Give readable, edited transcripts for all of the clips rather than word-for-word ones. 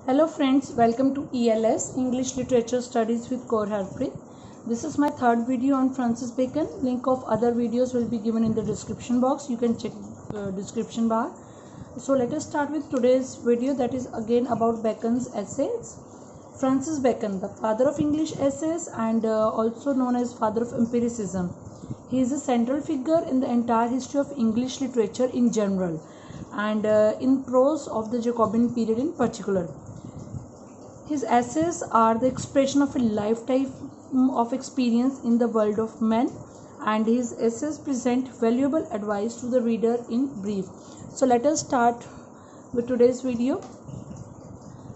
Hello friends, welcome to ELS English Literature Studies with Kaur Harpreet. This is my third video on Francis Bacon. Link of other videos will be given in the description box. You can check description bar. So let us start with today's video, that is again about Bacon's essays. Francis Bacon, the father of English essays and also known as father of empiricism. He is a central figure in the entire history of English literature in general and in prose of the Jacobean period in particular. His essays are the expression of a lifetime of experience in the world of men, and his essays present valuable advice to the reader in brief. So let us start with today's video.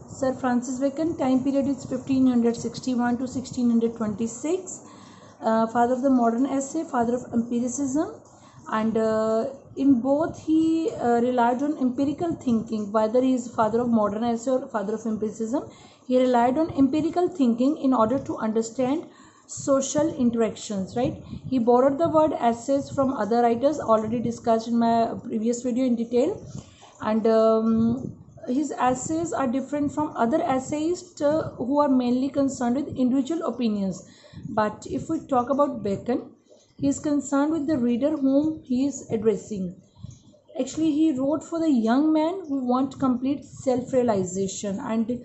Sir Francis Bacon, time period is 1561 to 1626. Father of the modern essay, father of empiricism, and in both he relied on empirical thinking. Whether he is father of modern essay or father of empiricism, he relied on empirical thinking in order to understand social interactions, right? He borrowed the word essays from other writers, already discussed in my previous video in detail, and his essays are different from other essayists who are mainly concerned with individual opinions. But if we talk about Bacon, he is concerned with the reader whom he is addressing. Actually, he wrote for the young man who want complete self-realization, and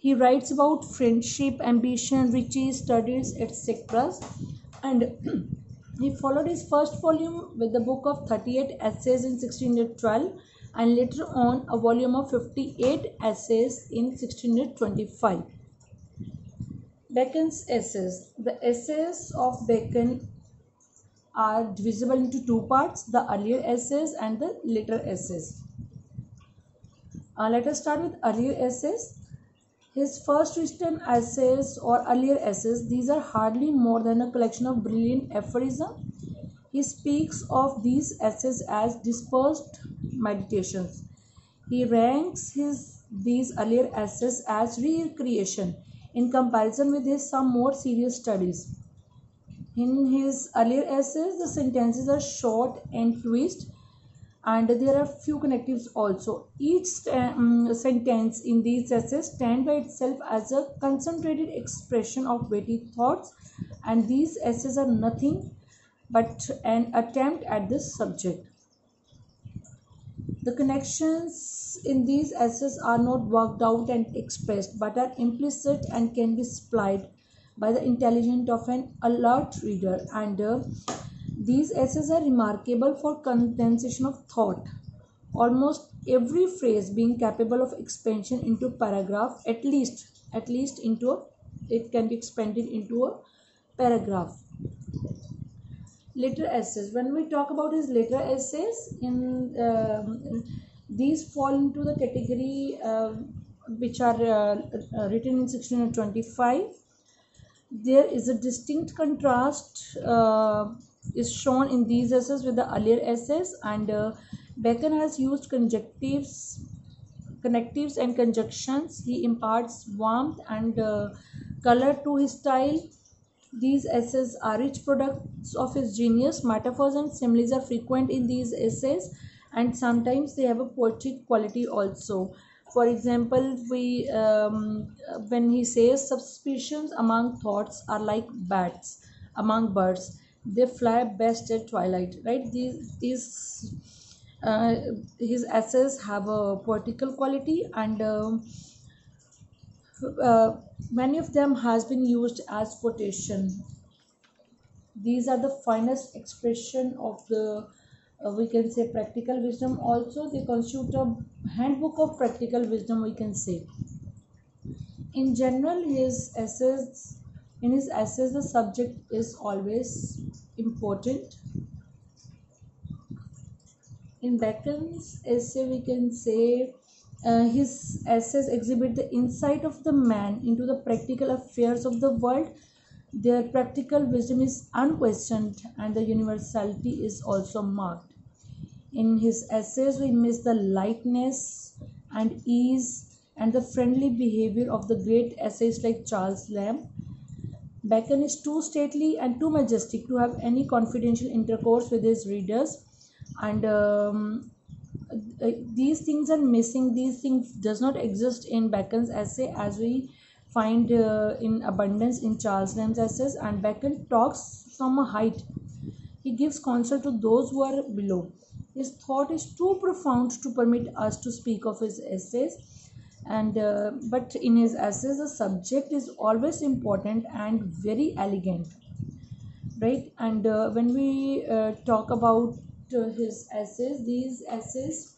he writes about friendship, ambition, riches, studies, etc. And he followed his first volume with the book of 38 essays in 1612, and later on a volume of 58 essays in 1625. Bacon's essays. The essays of Bacon are divisible into two parts, the earlier essays and the later essays. Let us start with earlier essays. His first written essays or earlier essays, these are hardly more than a collection of brilliant aphorisms. He speaks of these essays as dispersed meditations. He ranks these earlier essays as recreation in comparison with his some more serious studies. In his earlier essays, the sentences are short and twist, and there are few connectives also. Each sentence in these essays stand by itself as a concentrated expression of weighty thoughts, and these essays are nothing but an attempt at this subject. The connections in these essays are not worked out and expressed, but are implicit and can be supplied by the intelligence of an alert reader, and these essays are remarkable for condensation of thought, almost every phrase being capable of expansion into paragraph, at least into a, it can be expanded into a paragraph. Later essays. When we talk about his later essays, these fall into the category which are written in 1625. There is a distinct contrast is shown in these essays with the earlier essays, and Bacon has used connectives and conjunctions. He imparts warmth and color to his style. These essays are rich products of his genius. Metaphors and similes are frequent in these essays, and sometimes they have a poetic quality also. For example, when he says suspicions among thoughts are like bats among birds, they fly best at twilight, right? His essays have a poetical quality, and many of them has been used as quotation. These are the finest expression of the we can say practical wisdom. Also, they constitute a handbook of practical wisdom, we can say. In general, in his essays the subject is always important. In Bacon's essay, we can say his essays exhibit the insight of the man into the practical affairs of the world. Their practical wisdom is unquestioned, and the universality is also marked. In his essays, we miss the lightness and ease and the friendly behavior of the great essayists like Charles Lamb. Bacon is too stately and too majestic to have any confidential intercourse with his readers, and these things are missing. These things does not exist in Bacon's essay as we find in abundance in Charles Lamb's essays. And Bacon talks from a height. He gives counsel to those who are below. His thought is too profound to permit us to speak of his essays, and but in his essays the subject is always important and very elegant, right? And when we talk about his essays, these essays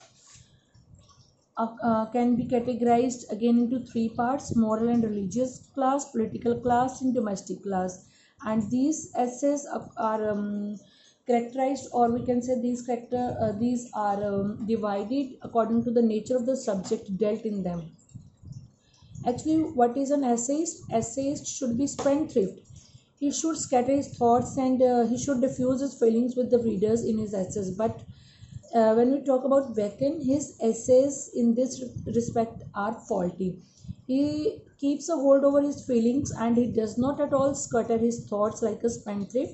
can be categorized again into three parts: moral and religious class, political class, and domestic class. And these essays are characterized, or we can say these are divided according to the nature of the subject dealt in them. Actually, what is an essayist? Essayist should be spendthrift. He should scatter his thoughts, and he should diffuse his feelings with the readers in his essays. But when we talk about Bacon, his essays in this respect are faulty. He keeps a hold over his feelings, and he does not at all scatter his thoughts like a spendthrift.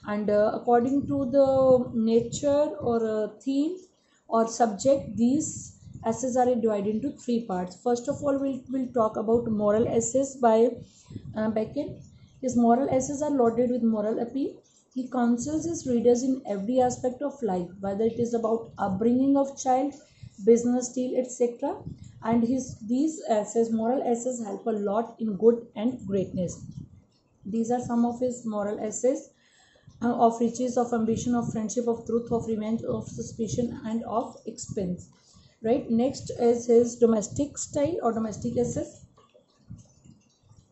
And according to the nature or theme or subject, these essays are divided into three parts. First of all, we'll talk about moral essays by Bacon. His moral essays are loaded with moral appeal. He counsels his readers in every aspect of life, whether it is about upbringing of child, business deal, etc. And these essays, moral essays, help a lot in good and greatness. These are some of his moral essays: of riches, of ambition, of friendship, of truth, of revenge, of suspicion, and of expense. Right. Next is his domestic style or domestic essays.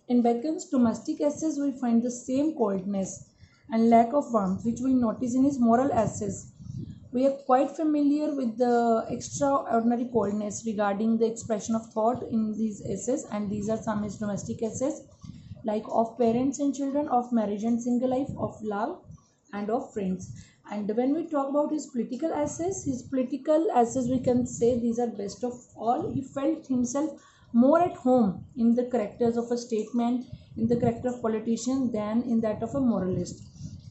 In Bacon's domestic essays, we find the same coldness and lack of warmth which we notice in his moral essays. We are quite familiar with the extraordinary coldness regarding the expression of thought in these essays, and these are some of his domestic essays, like of parents and children, of marriage and single life, of love, and of friends. And when we talk about his political essays, we can say these are best of all. He felt himself more at home in the characters of a statesman, in the character of politician, than in that of a moralist,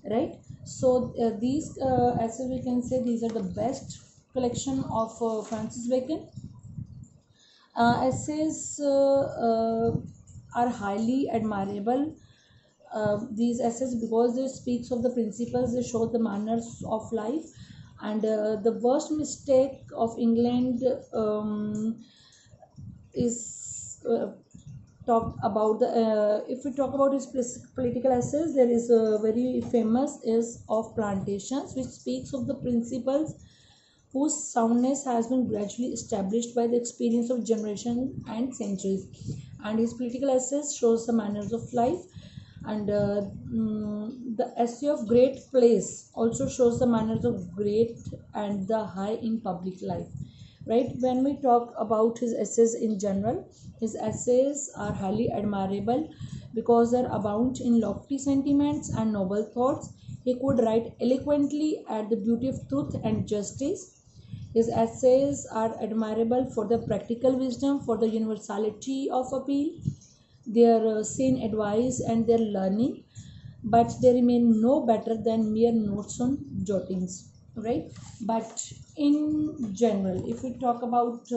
right? So these essays, we can say these are the best collection of Francis Bacon. Essays are highly admirable, these essays, because they speaks of the principles, they show the manners of life. And the worst mistake of England is talk about the if we talk about his political essays, there is a very famous is of Plantations, which speaks of the principles whose soundness has been gradually established by the experience of generation and centuries. And his political essays shows the manners of life. And the essay of Great Place also shows the manners of great and the high in public life, right? When we talk about his essays in general, his essays are highly admirable because they abound in lofty sentiments and noble thoughts. He could write eloquently at the beauty of truth and justice. His essays are admirable for their practical wisdom, for the universality of appeal, their sane advice, and their learning, but they remain no better than mere notes on jottings, right? But in general, if we talk about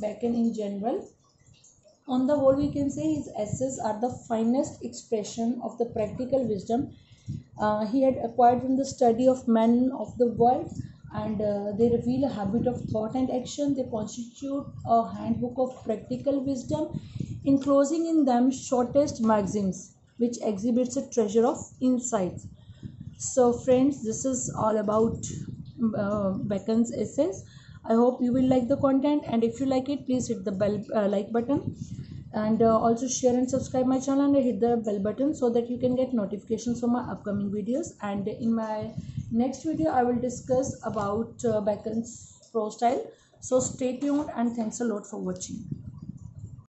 Bacon in general, on the whole, we can say his essays are the finest expression of the practical wisdom he had acquired from the study of men of the world. And they reveal a habit of thought and action. They constitute a handbook of practical wisdom, enclosing in them shortest maxims, which exhibits a treasure of insights. So friends, this is all about Bacon's essays. I hope you will like the content, and if you like it, please hit the bell like button, and also share and subscribe my channel and hit the bell button so that you can get notifications for my upcoming videos. And in my next video I will discuss about Bacon's prose style. So stay tuned, and thanks a lot for watching.